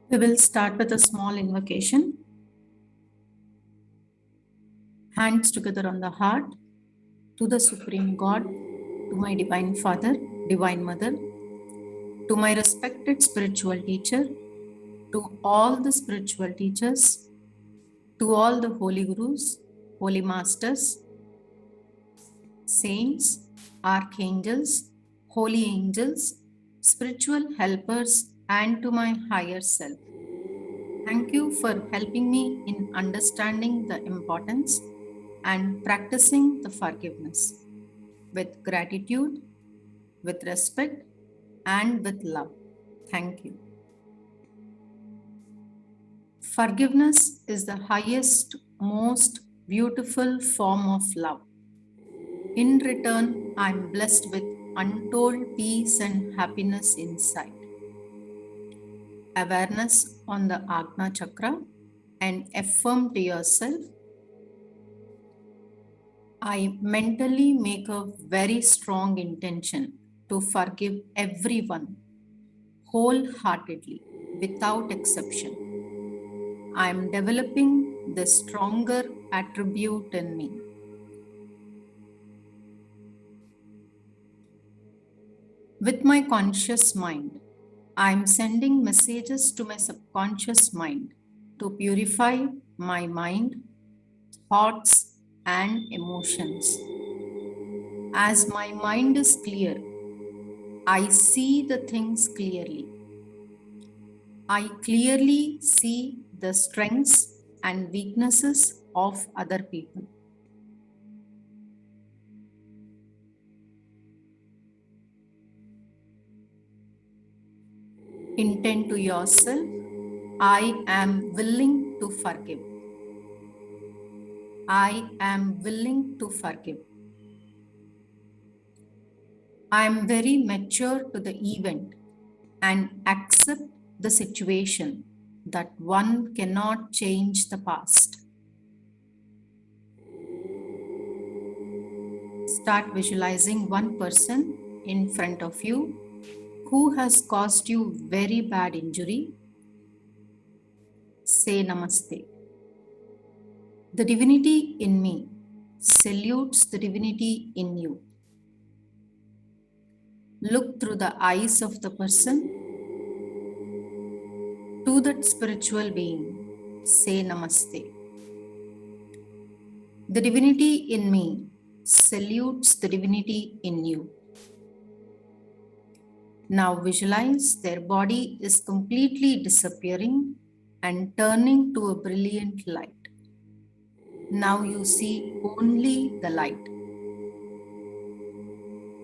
We will start with a small invocation. Hands together on the heart, to the Supreme God, to my Divine Father, Divine Mother, to my respected spiritual teacher, to all the spiritual teachers, to all the holy gurus, holy masters, saints, archangels, holy angels, spiritual helpers, and to my higher self. Thank you for helping me in understanding the importance and practicing the forgiveness with gratitude, with respect, and with love. Thank you. Forgiveness is the highest, most beautiful form of love. In return, I am blessed with untold peace and happiness inside. Awareness on the Agna Chakra and affirm to yourself, I mentally make a very strong intention to forgive everyone wholeheartedly, without exception. I am developing the stronger attribute in me. With my conscious mind, I am sending messages to my subconscious mind to purify my mind, thoughts, and emotions. As my mind is clear, I see the things clearly. I clearly see the strengths and weaknesses of other people. Intend to yourself, I am willing to forgive. I am willing to forgive. I am very mature to the event and accept the situation that one cannot change the past. Start visualizing one person in front of you who has caused you very bad injury. Say namaste. The divinity in me salutes the divinity in you. Look through the eyes of the person to that spiritual being. Say namaste. The divinity in me salutes the divinity in you. Now visualize their body is completely disappearing and turning to a brilliant light. Now you see only the light.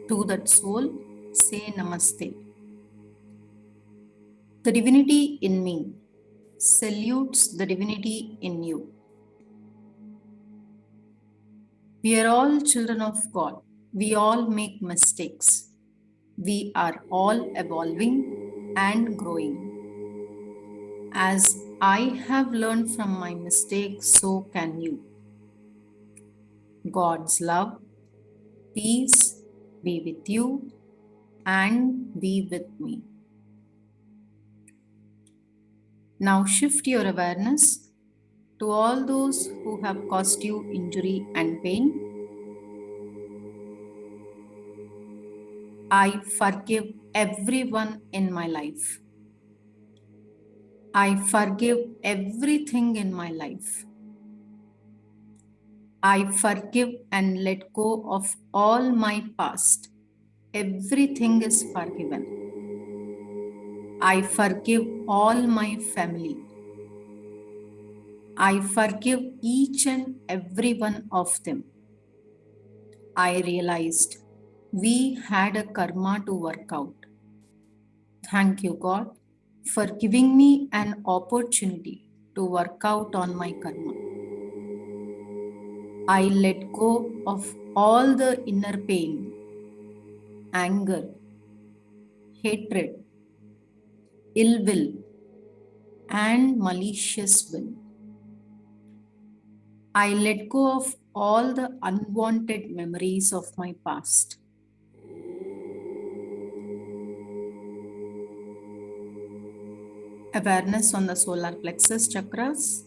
To that soul, say namaste. The divinity in me salutes the divinity in you. We are all children of God. We all make mistakes. We are all evolving and growing. As I have learned from my mistakes, so can you. God's love, peace be with you and be with me. Now shift your awareness to all those who have caused you injury and pain. I forgive everyone in my life. I forgive everything in my life. I forgive and let go of all my past. Everything is forgiven. I forgive all my family. I forgive each and every one of them. I realized we had a karma to work out. Thank you, God, for giving me an opportunity to work out on my karma. I let go of all the inner pain, anger, hatred, ill will, and malicious will. I let go of all the unwanted memories of my past. Awareness on the solar plexus chakras.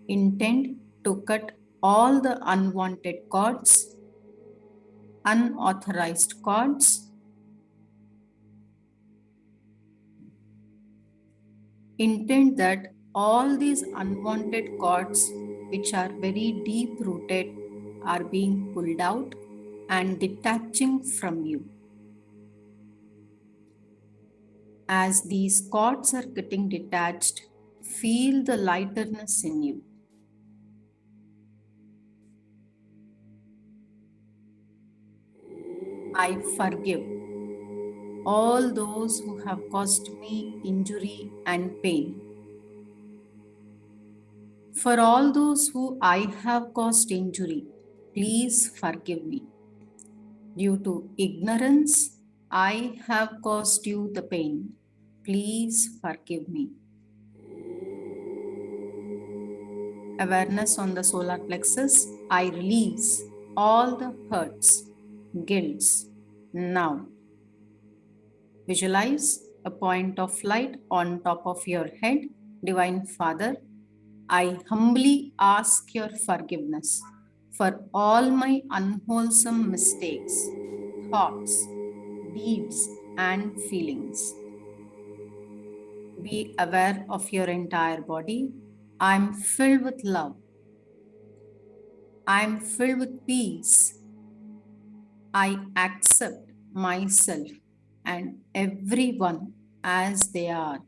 Intent to cut all the unwanted cords, unauthorized cords. Intent that all these unwanted cords, which are very deep rooted, are being pulled out and detaching from you. As these cords are getting detached, feel the lightness in you. I forgive all those who have caused me injury and pain. For all those who I have caused injury, please forgive me. Due to ignorance, I have caused you the pain. Please forgive me. Awareness on the solar plexus, I release all the hurts, guilts now. Visualize a point of light on top of your head. Divine Father, I humbly ask your forgiveness for all my unwholesome mistakes, thoughts, deeds, and feelings. Be aware of your entire body. I'm filled with love. I'm filled with peace. I accept myself and everyone as they are.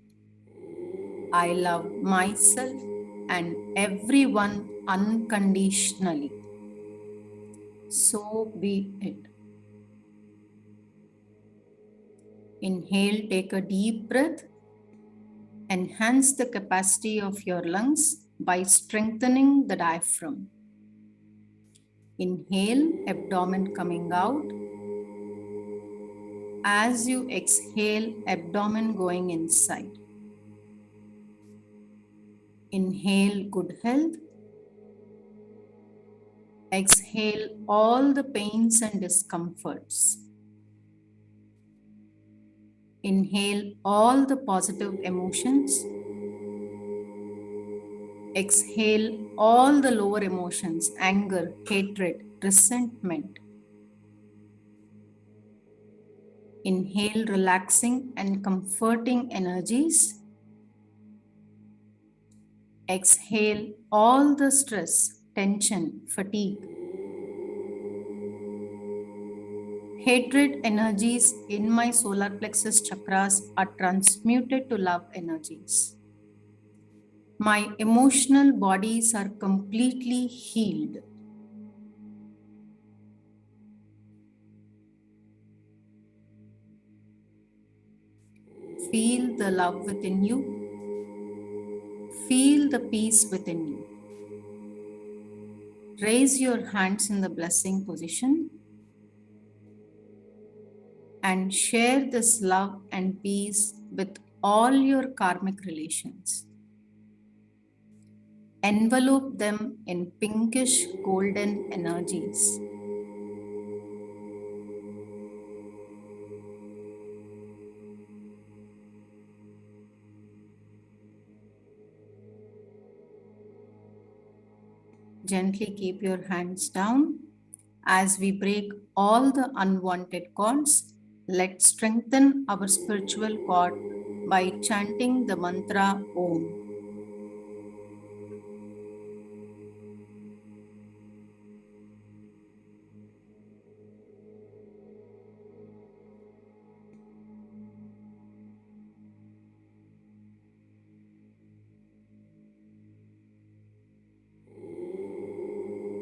I love myself and everyone unconditionally. So be it. Inhale, take a deep breath. Enhance the capacity of your lungs by strengthening the diaphragm. Inhale, abdomen coming out. As you exhale, abdomen going inside. Inhale, good health. Exhale all the pains and discomforts. Inhale all the positive emotions. Exhale all the lower emotions, anger, hatred, resentment. Inhale relaxing and comforting energies. Exhale all the stress, tension, fatigue. Hatred energies in my solar plexus chakras are transmuted to love energies. My emotional bodies are completely healed. Feel the love within you. Feel the peace within you. Raise your hands in the blessing position and share this love and peace with all your karmic relations. Envelope them in pinkish golden energies. Gently keep your hands down. As we break all the unwanted cords, let's strengthen our spiritual cord by chanting the mantra Om.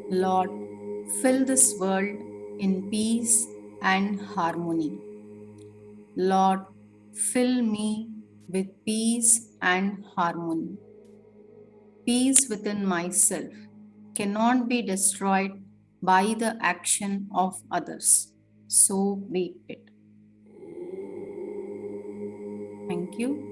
Lord, fill this world in peace and harmony. Lord, fill me with peace and harmony. Peace within myself cannot be destroyed by the action of others. So be it. Thank you.